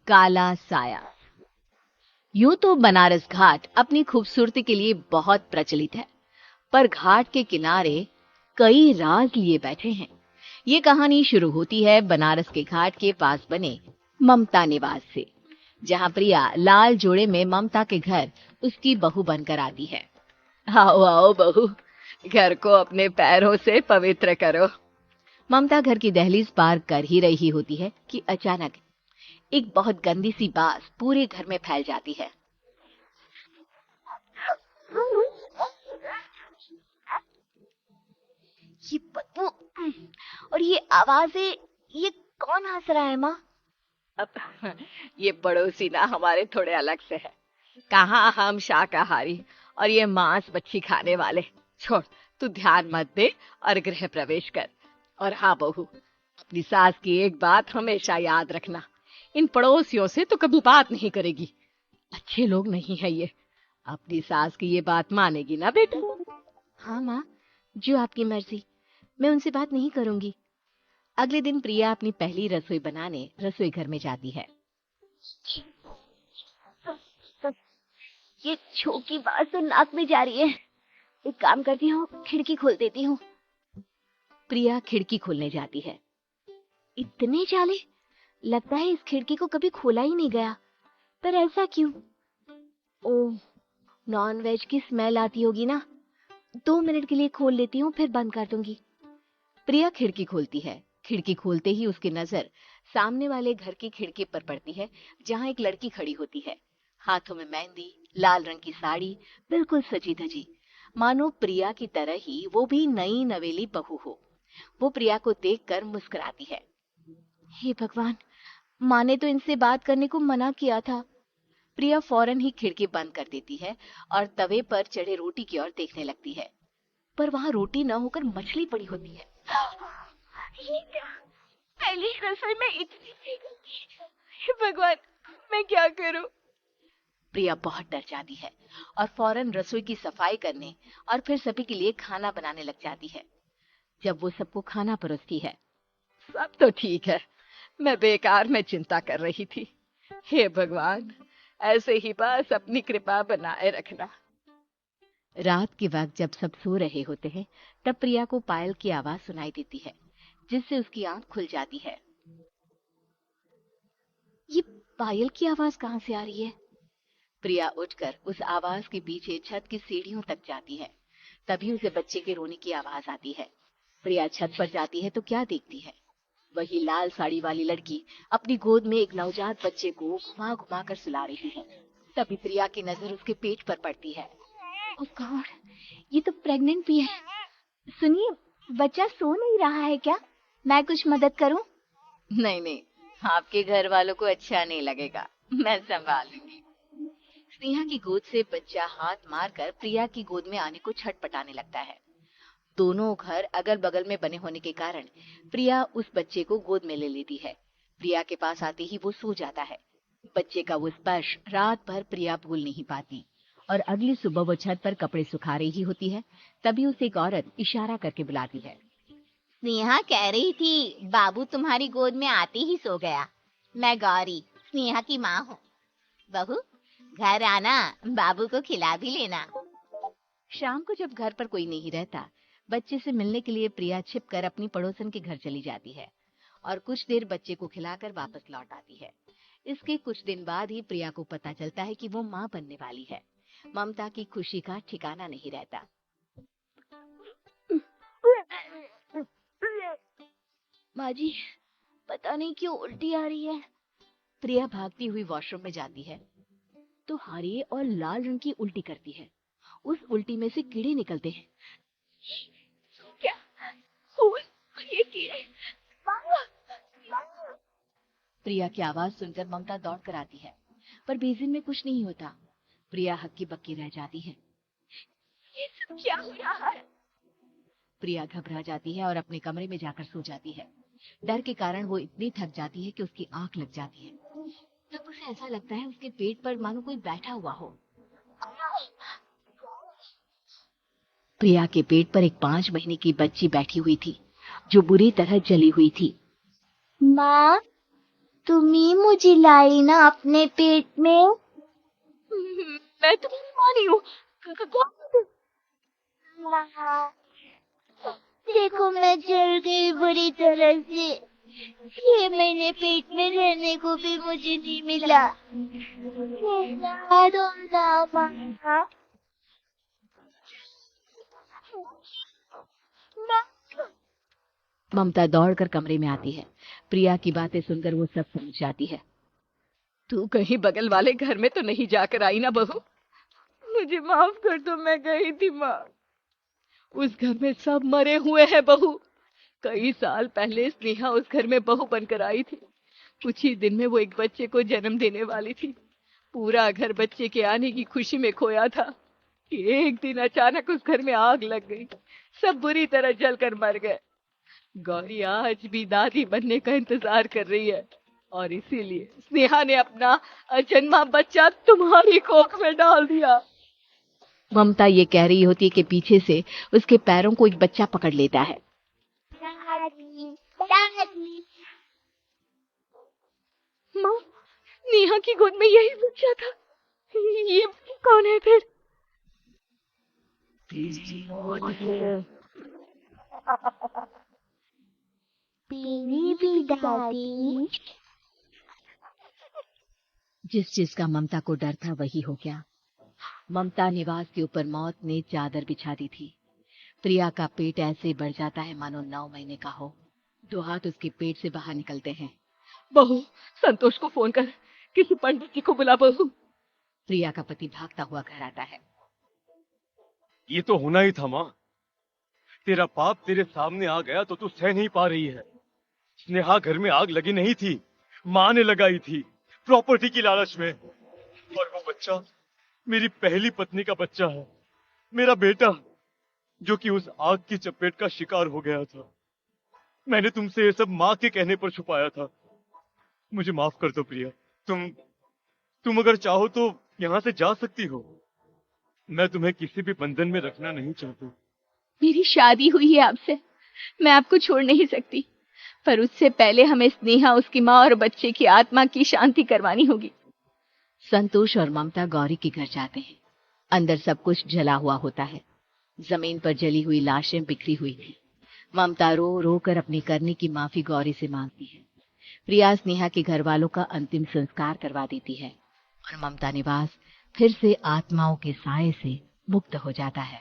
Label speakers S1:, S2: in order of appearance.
S1: काला साया। यूं तो बनारस घाट अपनी खूबसूरती के लिए बहुत प्रचलित है, पर घाट के किनारे कई राज लिए बैठे हैं। ये कहानी शुरू होती है बनारस के घाट के पास बने ममता निवास से, जहां प्रिया लाल जोड़े में ममता के घर उसकी बहू बनकर आती है। आओ आओ बहू, घर को अपने पैरों से पवित्र करो। ममता घर की दहलीज पार कर ही रही होती है कि अचानक एक बहुत गंदी सी बास पूरे घर में फैल जाती है। ये बदबू और ये आवाजें, ये कौन हंस रहा है माँ? अब ये पड़ोसी ना हमारे थोड़े अलग से है। कहाँ हम शाकाहारी और ये मांस मच्छी खाने वाले। छोड़, तू ध्यान मत दे और गृह प्रवेश कर। और हाँ बहू, अपनी सास की एक बात हमेशा याद रखना, इन पड़ोसियों से तो कभी बात नहीं करेगी। अच्छे लोग नहीं है ये। अपनी सास की ये बात मानेगी ना बेटा? हाँ माँ, जो आपकी मर्जी, मैं उनसे बात नहीं करूंगी। अगले दिन प्रिया अपनी पहली रसोई बनाने रसोई घर में जाती है। ये छो की बात तो नाक में जा रही है। एक काम करती हूँ, खिड़की खोल देती हूँ। प्रिया खिड़की खोलने जाती है। इतने जाले, लगता है इस खिड़की को कभी खोला ही नहीं गया। पर ऐसा क्यों? ओह, नॉन वेज की स्मेल आती होगी ना। 2 मिनट के लिए खोल लेती हूँ, फिर बंद कर दूंगी। प्रिया खिड़की खोलती है। खिड़की खोलते ही उसकी नजर सामने वाले घर की खिड़की पर पड़ती है, जहाँ एक लड़की खड़ी होती है, हाथों में मेहंदी, लाल रंग की साड़ी, बिल्कुल सजी धजी, मानो प्रिया की तरह ही वो भी नई नवेली बहू हो। वो प्रिया को देखकर मुस्कुराती है। हे भगवान, माँ ने तो इनसे बात करने को मना किया था। प्रिया फौरन ही खिड़की बंद कर देती है और तवे पर चढ़े रोटी की ओर देखने लगती है, पर वहां रोटी न होकर मछली पड़ी होती है। ये क्या? पहली रसोई में इतनी भीगी। हे भगवान, मैं क्या करूं? प्रिया बहुत डर जाती है और फौरन रसोई की सफाई करने और फिर सभी के लिए खाना बनाने लग जाती है। जब वो सबको खाना परोसती है, सब तो ठीक है, मैं बेकार में चिंता कर रही थी। हे भगवान, ऐसे ही बस अपनी कृपा बनाए रखना। रात के वक्त जब सब सो रहे होते हैं, तब प्रिया को पायल की आवाज सुनाई देती है, जिससे उसकी आंख खुल जाती है। ये पायल की आवाज कहाँ से आ रही है? प्रिया उठकर उस आवाज के पीछे छत की सीढ़ियों तक जाती है। तभी उसे बच्चे के रोने की आवाज आती है। प्रिया छत पर जाती है तो क्या देखती है? वही लाल साड़ी वाली लड़की अपनी गोद में एक नवजात बच्चे को घुमा घुमा कर सुला रही है। तभी प्रिया की नजर उसके पेट पर पड़ती है। ओह गॉड, ये तो प्रेग्नेंट भी है। सुनिए, बच्चा सो नहीं रहा है क्या? मैं कुछ मदद करूं? नहीं नहीं, आपके घर वालों को अच्छा नहीं लगेगा, मैं संभालूंगी। स्नेहा की गोद से बच्चा हाथ मारकर प्रिया की गोद में आने को छटपटाने लगता है। दोनों घर अगल बगल में बने होने के कारण प्रिया उस बच्चे को गोद में ले लेती है। प्रिया के पास आते ही वो सो जाता है। बच्चे का वो स्पर्श रात भर प्रिया भूल नहीं पाती और अगली सुबह वो छत पर कपड़े सुखा रही होती है, तभी उसे एक औरत इशारा करके बुलाती है।
S2: स्नेहा कह रही थी बाबू तुम्हारी गोद में आते ही सो गया। मैं गौरी, स्नेहा की माँ हूँ। बहू, घर आना, बाबू को खिला भी लेना।
S1: शाम को जब घर पर कोई नहीं रहता, बच्चे से मिलने के लिए प्रिया छिपकर अपनी पड़ोसन के घर चली जाती है और कुछ देर बच्चे को खिलाकर वापस लौट आती है। इसके कुछ दिन बाद ही प्रिया को पता चलता है कि वो माँ बनने वाली है। ममता की खुशी का ठिकाना नहीं रहता। माँ जी, पता नहीं क्यों उल्टी आ रही है। प्रिया भागती हुई वॉशरूम में जाती है तो हरे और लाल रंग की उल्टी करती है। उस उल्टी में से कीड़े निकलते हैं। क्या? ये कीड़े! प्रिया की आवाज सुनकर ममता दौड़ कर आती है, पर बेसिन में कुछ नहीं होता। प्रिया हक्की बक्की रह जाती है। ये सब क्या हो रहा है? प्रिया घबरा जाती है और अपने कमरे में जाकर सो जाती है। डर के कारण वो इतनी थक जाती है कि उसकी आंख लग जाती है। तब उसे ऐसा लगता है उसके पेट पर मानो कोई बैठा हुआ हो। प्रिया के पेट पर एक 5 महीने की बच्ची बैठी हुई थी, जो बुरी तरह जली हुई थी।
S2: माँ, तुम ही मुझे लाई ना अपने पेट में।
S1: मैं तुम्हारी माँ नहीं हूँ।
S2: देखो मैं जल गई बुरी तरह से। 6 महीने पेट में रहने को भी मुझे नहीं मिला।
S1: ममता दौड़कर कमरे में आती है। प्रिया की बातें सुनकर वो सब समझ जाती है। तू कहीं बगल वाले घर में तो नहीं जाकर आई ना बहू? मुझे माफ कर दो, मैं गई थी माँ। उस घर में सब मरे हुए हैं बहू। कई साल पहले स्नेहा उस घर में बहू बनकर आई थी। कुछ ही दिन में वो एक बच्चे को जन्म देने वाली थी। पूरा घर बच्चे के आने की खुशी में खोया था कि एक दिन अचानक उस घर में आग लग गई। सब बुरी तरह जलकर मर गए। गौरी आज भी दादी बनने का इंतजार कर रही है और इसीलिए स्नेहा ने अपना अजन्मा बच्चा तुम्हारी कोख में डाल दिया। ममता ये कह रही होती है कि पीछे से उसके पैरों को एक बच्चा पकड़ लेता है। माँ, नेहा की गोद में यही बच्चा था। ये कौन है फिर?
S2: तेरी भी दादी।
S1: जिस चीज का ममता को डर था वही हो गया। ममता निवास के ऊपर मौत ने चादर बिछा दी थी। प्रिया का पेट ऐसे बढ़ जाता है मानो 9 महीने का हो। 2 हाथ उसके पेट से बाहर निकलते हैं। बहू, संतोष को फोन कर, किसी पंडित जी को बुला बहू। प्रिया का पति भागता हुआ घर आता है।
S3: ये तो होना ही था माँ। तेरा पाप तेरे सामने आ गया तो तू सह नहीं पा रही है। स्नेहा घर में आग लगी नहीं थी, माँ ने लगाई थी, प्रॉपर्टी की लालच में। और वो बच्चा मेरी पहली पत्नी का बच्चा है, मेरा बेटा, जो कि उस आग की चपेट का शिकार हो गया था। मैंने तुमसे ये सब माँ के कहने पर छुपाया था। मुझे माफ कर दो प्रिया। तुम अगर चाहो तो यहाँ से जा सकती हो। मैं तुम्हें किसी भी बंधन में रखना नहीं चाहती।
S1: मेरी शादी हुई है आपसे, मैं आपको छोड़ नहीं सकती, पर उससे पहले हमें स्नेहा, उसकी माँ और बच्चे की आत्मा की शांति करवानी होगी। संतोष और ममता गौरी के घर जाते हैं। अंदर सब कुछ जला हुआ होता है। जमीन पर जली हुई लाशें बिखरी हुई थी। ममता रो रो कर अपने करने की माफी गौरी से मांगती है। प्रिया स्नेहा के घर वालों का अंतिम संस्कार करवा देती है और ममता निवास फिर से आत्माओं के साए से मुक्त हो जाता है।